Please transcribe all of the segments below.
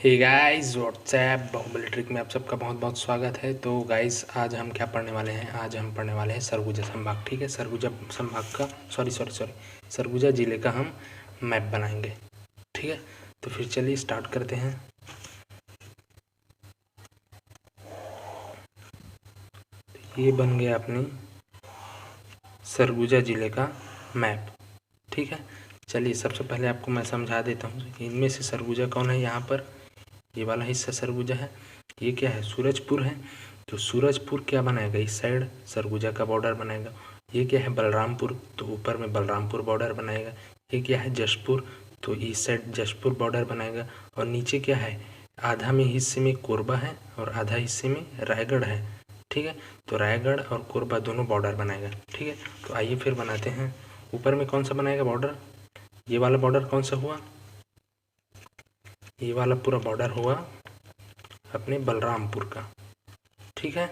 हे guys WhatsApp Baahubali trick में आप सबका बहुत बहुत स्वागत है। तो गाइस आज हम क्या पढ़ने वाले हैं, आज हम पढ़ने वाले हैं सरगुजा संभाग। ठीक है, सरगुजा संभाग का सॉरी सरगुजा ज़िले का हम मैप बनाएंगे। ठीक है, तो फिर चलिए स्टार्ट करते हैं। ये बन गया अपनी सरगुजा ज़िले का मैप। ठीक है, चलिए सबसे पहले आपको मैं समझा देता हूँ कि इनमें से सरगुजा कौन है। यहाँ पर ये वाला हिस्सा सरगुजा है, ये क्या है, सूरजपुर है। तो सूरजपुर क्या बनाएगा, इस साइड सरगुजा का बॉर्डर बनाएगा। ये क्या है, बलरामपुर, तो ऊपर में बलरामपुर बॉर्डर बनाएगा। ये क्या है, जशपुर, तो इस साइड जशपुर बॉर्डर बनाएगा। और नीचे क्या है, आधा में हिस्से में कोरबा है और आधा हिस्से में रायगढ़ है। ठीक है, तो रायगढ़ और कोरबा दोनों बॉर्डर बनाएगा। ठीक है, तो आइए फिर बनाते हैं। ऊपर में कौन सा बनाएगा बॉर्डर, ये वाला बॉर्डर कौन सा हुआ, ये वाला पूरा बॉर्डर हुआ अपने बलरामपुर का। ठीक है,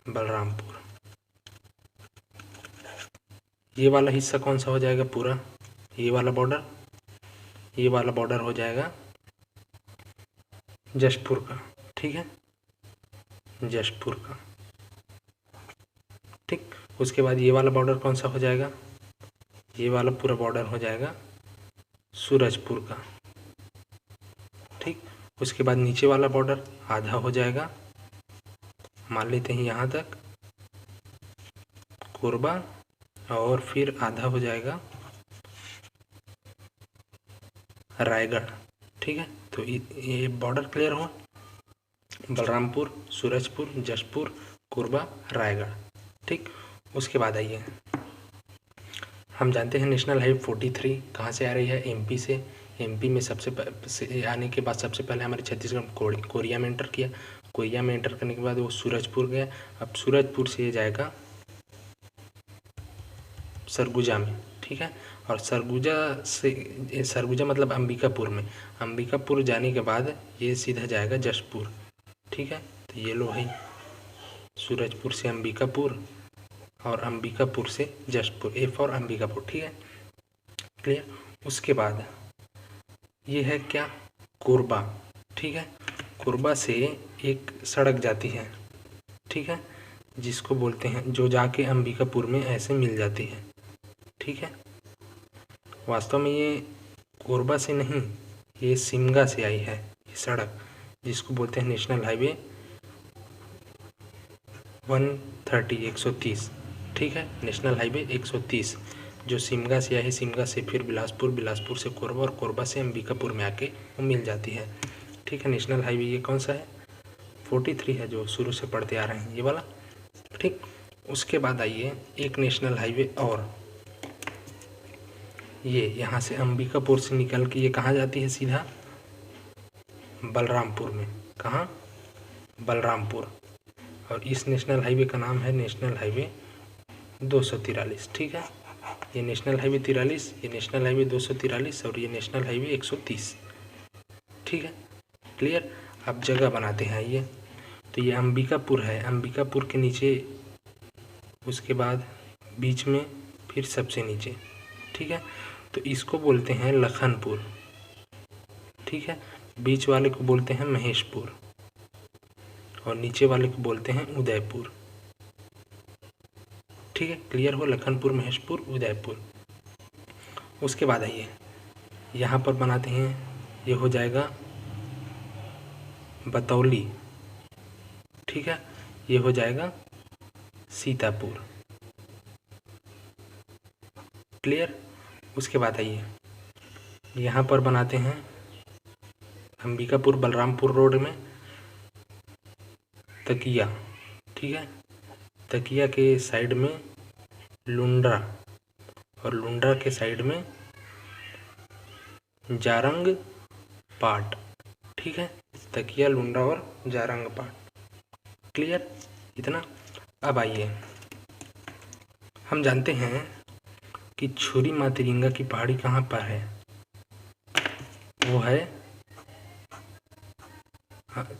बलरामपुर। ये वाला हिस्सा कौन सा हो जाएगा पूरा, ये वाला बॉर्डर, ये वाला बॉर्डर हो जाएगा जशपुर का। ठीक है, जशपुर का। ठीक, उसके बाद ये वाला बॉर्डर कौन सा हो जाएगा, ये वाला पूरा बॉर्डर हो जाएगा सूरजपुर का। ठीक, उसके बाद नीचे वाला बॉर्डर आधा हो जाएगा, मान लेते हैं यहाँ तक कोरबा, और फिर आधा हो जाएगा रायगढ़। ठीक है, तो ये बॉर्डर क्लियर हुआ, बलरामपुर, सूरजपुर, जशपुर, कोरबा, रायगढ़। ठीक, उसके बाद आइए हम जानते हैं नेशनल हाईवे 43 कहाँ से आ रही है, एमपी से। एमपी में सबसे आने के बाद सबसे पहले हमारे छत्तीसगढ़ कोरिया में एंटर किया। कोरिया में एंटर करने के बाद वो सूरजपुर गया। अब सूरजपुर से ये जाएगा सरगुजा में। ठीक है, और सरगुजा मतलब अंबिकापुर में। अंबिकापुर जाने के बाद ये सीधा जाएगा जशपुर। ठीक है, तो ये लो है सूरजपुर से अंबिकापुर और अंबिकापुर से जशपुर, ए फॉर अंबिकापुर। ठीक है, क्लियर। उसके बाद ये है क्या, कोरबा। ठीक है, कोरबा से एक सड़क जाती है। ठीक है, जिसको बोलते हैं, जो जाके अंबिकापुर में ऐसे मिल जाती है। ठीक है, वास्तव में ये कोरबा से नहीं, ये सिमगा से आई है ये सड़क, जिसको बोलते हैं नेशनल हाईवे 130। ठीक है, नेशनल हाईवे 130 जो सिमगा से आई, सिमगा से फिर बिलासपुर, बिलासपुर से कोरबा और कोरबा से अंबिकापुर में आके वो मिल जाती है। ठीक है, नेशनल हाईवे ये कौन सा है, 43 है, जो शुरू से पढ़ते आ रहे हैं ये वाला। ठीक, उसके बाद आइए एक नेशनल हाईवे और, ये यहाँ से अंबिकापुर से निकल के ये कहाँ जाती है, सीधा बलरामपुर में। कहाँ, बलरामपुर। और इस नेशनल हाईवे का नाम है नेशनल हाईवे 243। ठीक है, ये नेशनल हाईवे 43, ये नेशनल हाईवे 243 और ये नेशनल हाईवे 130। ठीक है, क्लियर। अब जगह बनाते हैं ये, तो ये अंबिकापुर है, अंबिकापुर के नीचे, उसके बाद बीच में, फिर सबसे नीचे। ठीक है, तो इसको बोलते हैं लखनपुर। ठीक है, बीच वाले को बोलते हैं महेशपुर और नीचे वाले को बोलते हैं उदयपुर। ठीक है, क्लियर हो, लखनपुर, महेशपुर, उदयपुर। उसके बाद आइए यहाँ पर बनाते हैं, ये हो जाएगा बतौली। ठीक है, ये हो जाएगा सीतापुर। क्लियर। उसके बाद आइए यहाँ पर बनाते हैं अंबिकापुर बलरामपुर रोड में तकिया। ठीक है, तकिया के साइड में लुंड्रा और लुंड्रा के साइड में जारंग पाट। ठीक है, तकिया, लुंड्रा और जारंग पाट। क्लियर, इतना। अब आइए हम जानते हैं कि छुरी मातिरिंगा की पहाड़ी कहाँ पर है, वो है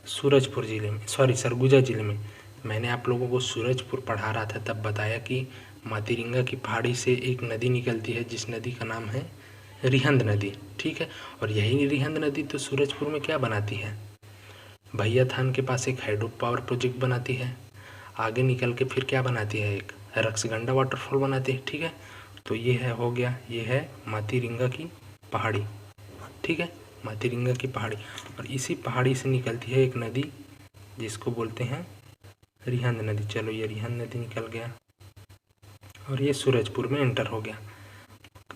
सूरजपुर ज़िले में, सरगुजा ज़िले में। मैंने आप लोगों को सूरजपुर पढ़ा रहा था, तब बताया कि मातिरिंगा की पहाड़ी से एक नदी निकलती है, जिस नदी का नाम है रिहंद नदी, ठीक है। और यही रिहंद नदी तो सूरजपुर में क्या बनाती है, भैया थान के पास एक हाइड्रो पावर प्रोजेक्ट बनाती है, आगे निकल के फिर क्या बनाती है, एक रक्सगंडा वाटरफॉल बनाती है, ठीक है। तो ये है, हो गया, ये है मातीरिंगा की पहाड़ी, ठीक है, मातीरिंगा की पहाड़ी। और इसी पहाड़ी से निकलती है एक नदी जिसको बोलते हैं रिहंद नदी। चलो ये रिहंद नदी निकल गया और ये सूरजपुर में एंटर हो गया,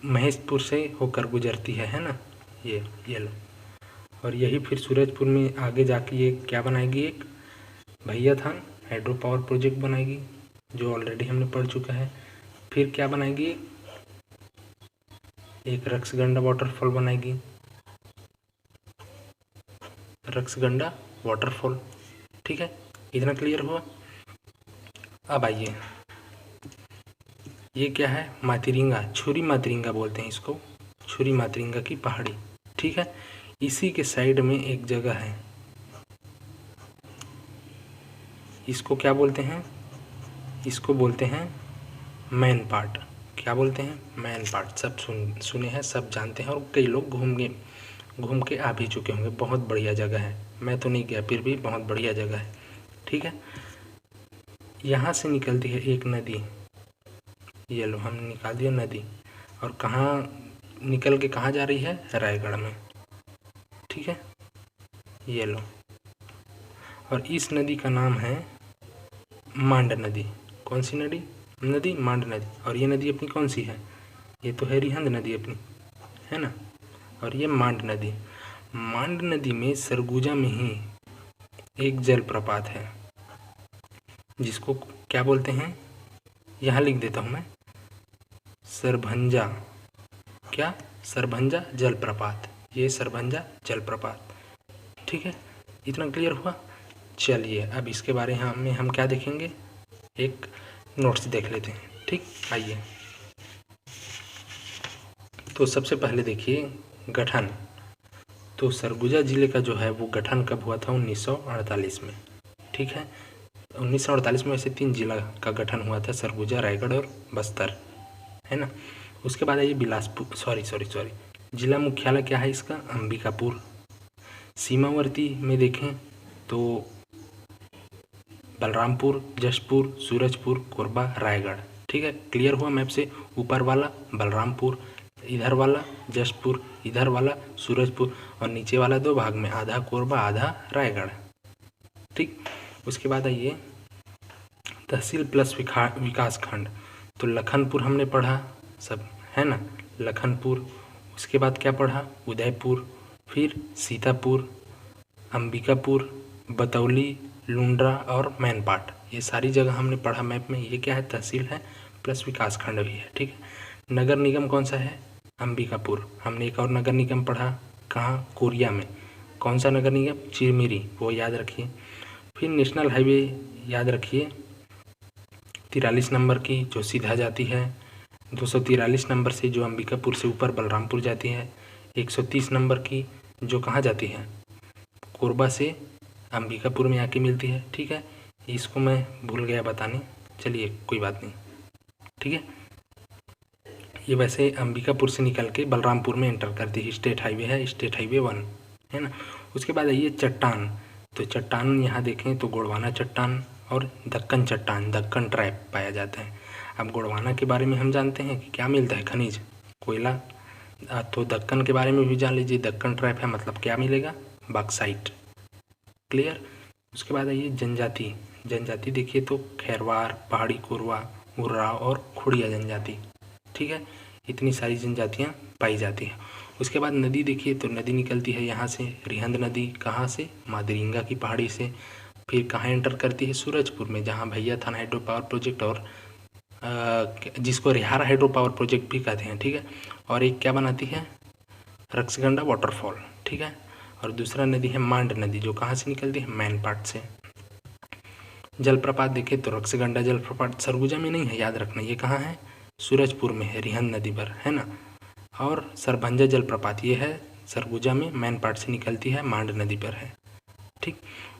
महेशपुर से होकर गुजरती है ना, ये लो। और यही फिर सूरजपुर में आगे जाके ये क्या बनाएगी, एक भैया थान हाइड्रो पावर प्रोजेक्ट बनाएगी, जो ऑलरेडी हमने पढ़ चुका है। फिर क्या बनाएगी, एक रक्सगंडा वाटरफॉल बनाएगी, रक्सगंडा वाटरफॉल, ठीक है। इतना क्लियर हुआ। अब आइए, ये क्या है, मातीरिंगा, छुरी मातीरिंगा बोलते हैं इसको, छुरी मातीरिंगा की पहाड़ी, ठीक है। इसी के साइड में एक जगह है, इसको क्या बोलते हैं, इसको बोलते हैं मैन पार्ट। क्या बोलते हैं, मैन पार्ट। सब सुने हैं, सब जानते हैं, और कई लोग घूम के आ भी चुके होंगे। बहुत बढ़िया जगह है, मैं तो नहीं गया, फिर भी बहुत बढ़िया जगह है, ठीक है। यहाँ से निकलती है एक नदी, ये लो हमने निकाल दिया नदी, और कहाँ निकल के कहाँ जा रही है, रायगढ़ में, ठीक है, ये लो। और इस नदी का नाम है मांड नदी। कौन सी नदी, मांड नदी। और ये नदी अपनी कौन सी है, ये तो है रिहंद नदी अपनी, है ना। और ये मांड नदी, मांड नदी में सरगुजा में ही एक जलप्रपात है जिसको क्या बोलते हैं, यहाँ लिख देता हूँ मैं, सरभंजा, क्या, सरभंजा जलप्रपात, ये सरभंजा जलप्रपात, ठीक है। इतना क्लियर हुआ। चलिए अब इसके बारे में हम क्या देखेंगे, एक नोट्स देख लेते हैं, ठीक। आइए, तो सबसे पहले देखिए गठन। तो सरगुजा ज़िले का जो है वो गठन कब हुआ था, 1948 में, ठीक है। 1948 में वैसे 3 जिला का गठन हुआ था, सरगुजा, रायगढ़ और बस्तर, है ना। उसके बाद आइए बिलासपुर, सॉरी, जिला मुख्यालय क्या है इसका, अंबिकापुर। सीमावर्ती में देखें तो बलरामपुर, जशपुर, सूरजपुर, कोरबा, रायगढ़, ठीक है। क्लियर हुआ मैप से, ऊपर वाला बलरामपुर, इधर वाला जशपुर, इधर वाला सूरजपुर, और नीचे वाला 2 भाग में, आधा कोरबा आधा रायगढ़, ठीक। उसके बाद आइए तहसील प्लस विकास खंड। तो लखनपुर हमने पढ़ा सब, है ना, लखनपुर। उसके बाद क्या पढ़ा, उदयपुर, फिर सीतापुर, अंबिकापुर, बतौली, लुंड्रा और मैनपाट, ये सारी जगह हमने पढ़ा मैप में। ये क्या है, तहसील है प्लस विकास खंड भी है, ठीक है। नगर निगम कौन सा है, अंबिकापुर। हमने एक और नगर निगम पढ़ा, कहाँ, कोरिया में। कौन सा नगर निगम, चिरमिरी, वो याद रखिए। फिर नेशनल हाईवे याद रखिए, 43 नंबर की जो सीधा जाती है, 243 नंबर से जो अंबिकापुर से ऊपर बलरामपुर जाती है, 130 नंबर की जो कहाँ जाती है, कोरबा से अंबिकापुर में आके मिलती है, ठीक है। इसको मैं भूल गया बताने, चलिए कोई बात नहीं, ठीक है। ये वैसे अंबिकापुर से निकल के बलरामपुर में एंटर करती है, स्टेट हाईवे है, स्टेट हाईवे 1, है ना। उसके बाद आइए चट्टान। तो चट्टान यहाँ देखें तो गोंडवाना चट्टान और दक्कन चट्टान, दक्कन ट्रैप पाया जाता है। अब गोंडवाना के बारे में हम जानते हैं कि क्या मिलता है, खनिज, कोयला। तो दक्कन के बारे में भी जान लीजिए, दक्कन ट्रैप है मतलब क्या मिलेगा, बॉक्साइट, क्लियर। उसके बाद आइए जनजाति देखिए तो खैरवार, पहाड़ी कोरवा, उर्राव और खुड़िया जनजाति, ठीक है। इतनी सारी जनजातियाँ पाई जाती हैं। उसके बाद नदी देखिए तो नदी निकलती है यहाँ से, रिहंद नदी, कहाँ से, मादरिंगा की पहाड़ी से। फिर कहाँ एंटर करती है, सूरजपुर में, जहाँ भैया थान हाइड्रो पावर प्रोजेक्ट और जिसको रिहार हाइड्रो पावर प्रोजेक्ट भी कहते हैं, ठीक है। और एक क्या बनाती है, रक्सगंडा वाटरफॉल, ठीक है। और दूसरा नदी है मांड नदी, जो कहाँ से निकलती है, मैनपाट से। जलप्रपात देखें तो रक्सगंडा जलप्रपात सरगुजा में नहीं है, याद रखना, ये कहाँ है, सूरजपुर में है, रिहंद नदी पर, है ना। और सरभंजा जलप्रपात ये है सरगुजा में, मैनपाट से निकलती है, मांड नदी पर है, ठीक।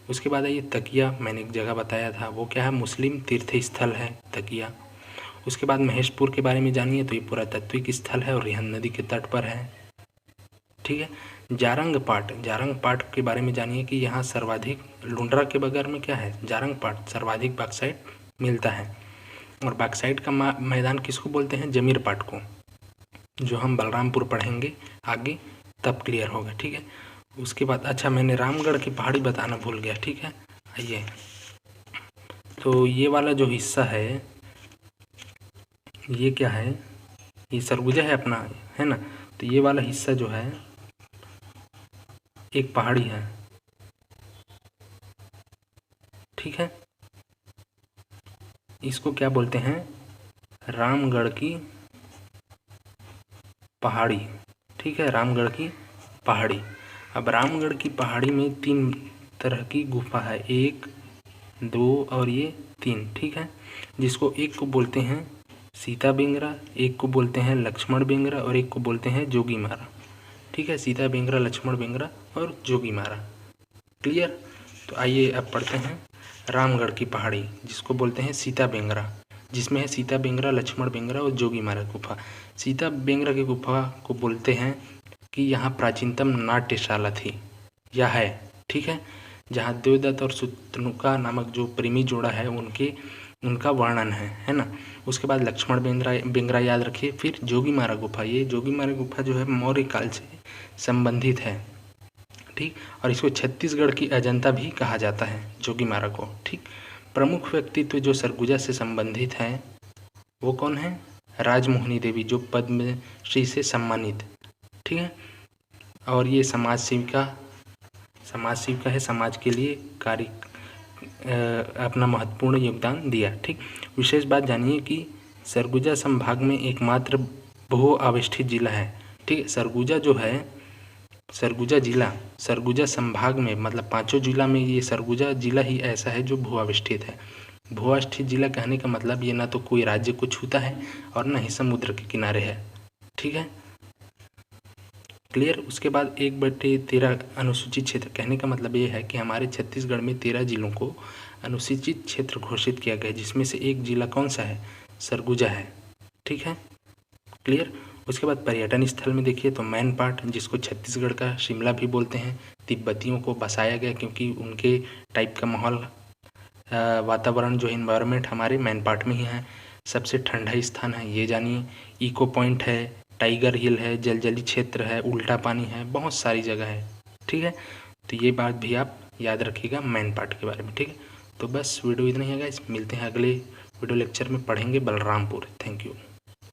उसके बाद ये तकिया, मैंने एक जगह बताया था, वो क्या है, मुस्लिम तीर्थ स्थल है तकिया। उसके बाद महेशपुर के बारे में जानिए तो ये पुरातात्विक स्थल है और रिहंद नदी के तट पर है। ठीक है। जारंग पाट के बारे में जानिए कि यहाँ सर्वाधिक लुंड्रा के बगल में क्या है, जारंग पाट, सर्वाधिक बॉक्साइट मिलता है। और बॉक्साइट का मैदान किसको बोलते हैं, जमीर पाट को, जो हम बलरामपुर पढ़ेंगे आगे तब क्लियर होगा। ठीक है। उसके बाद अच्छा, मैंने रामगढ़ की पहाड़ी बताना भूल गया। ठीक है, आइए, तो ये वाला जो हिस्सा है ये क्या है, ये सरगुजा है अपना, है ना। तो ये वाला हिस्सा जो है एक पहाड़ी है। ठीक है, इसको क्या बोलते हैं, रामगढ़ की पहाड़ी। ठीक है, रामगढ़ की पहाड़ी। अब रामगढ़ की पहाड़ी में 3 तरह की गुफा है, 1, 2 और ये 3। ठीक है, जिसको एक को बोलते हैं सीता बेंगरा, एक को बोलते हैं लक्ष्मण बेंगरा और एक को बोलते हैं जोगी मारा। ठीक है, सीता बेंगरा, लक्ष्मण बेंगरा और जोगी मारा। क्लियर। तो आइए अब पढ़ते हैं रामगढ़ की पहाड़ी, जिसको बोलते हैं सीता बेंगरा, जिसमें है सीता बेंगरा, लक्ष्मण बेंगरा और जोगी मारा गुफा। सीता बेंगरा की गुफा को बोलते हैं कि यहाँ प्राचीनतम नाट्यशाला थी या है। ठीक है, जहाँ देवदत्त और शुतनुका नामक जो प्रेमी जोड़ा है उनका वर्णन है ना। उसके बाद लक्ष्मण बेंगरा याद रखिए। फिर जोगी मारा गुफा, ये जोगी मारा गुफा जो है मौर्य काल से संबंधित है। ठीक, और इसको छत्तीसगढ़ की अजंता भी कहा जाता है, जोगी मारा को। ठीक, प्रमुख व्यक्तित्व जो सरगुजा से संबंधित हैं वो कौन है, राजमोहिनी देवी, जो पद्मश्री से सम्मानित। ठीक है, और ये समाज सेविका है, समाज के लिए कार्य अपना महत्वपूर्ण योगदान दिया। ठीक, विशेष बात जानिए कि सरगुजा संभाग में एकमात्र बहु आविष्ठित जिला है। ठीक, सरगुजा जो है, सरगुजा जिला सरगुजा संभाग में, मतलब 5 जिला में ये सरगुजा जिला ही ऐसा है जो भू आविष्ठित है। भू आविष्ठित जिला कहने का मतलब ये ना तो कोई राज्य को छूता है और ना ही समुद्र के किनारे है। ठीक है, क्लियर। उसके बाद 1/13 अनुसूचित क्षेत्र कहने का मतलब ये है कि हमारे छत्तीसगढ़ में 13 जिलों को अनुसूचित क्षेत्र घोषित किया गया, जिसमें से एक जिला कौन सा है, सरगुजा है। ठीक है, क्लियर। उसके बाद पर्यटन स्थल में देखिए तो मैन पाट, जिसको छत्तीसगढ़ का शिमला भी बोलते हैं, तिब्बतियों को बसाया गया क्योंकि उनके टाइप का माहौल, वातावरण जो इन्वायरमेंट हमारे मैन पाट में ही है। सबसे ठंडा स्थान है ये जानिए, इको पॉइंट है, टाइगर हिल है, जलजली क्षेत्र है, उल्टा पानी है, बहुत सारी जगह है। ठीक है, तो ये बात भी आप याद रखिएगा मैन पाट के बारे में। ठीक है, तो बस वीडियो इतना ही है गाइस, मिलते हैं अगले वीडियो लेक्चर में, पढ़ेंगे बलरामपुर। Thank you.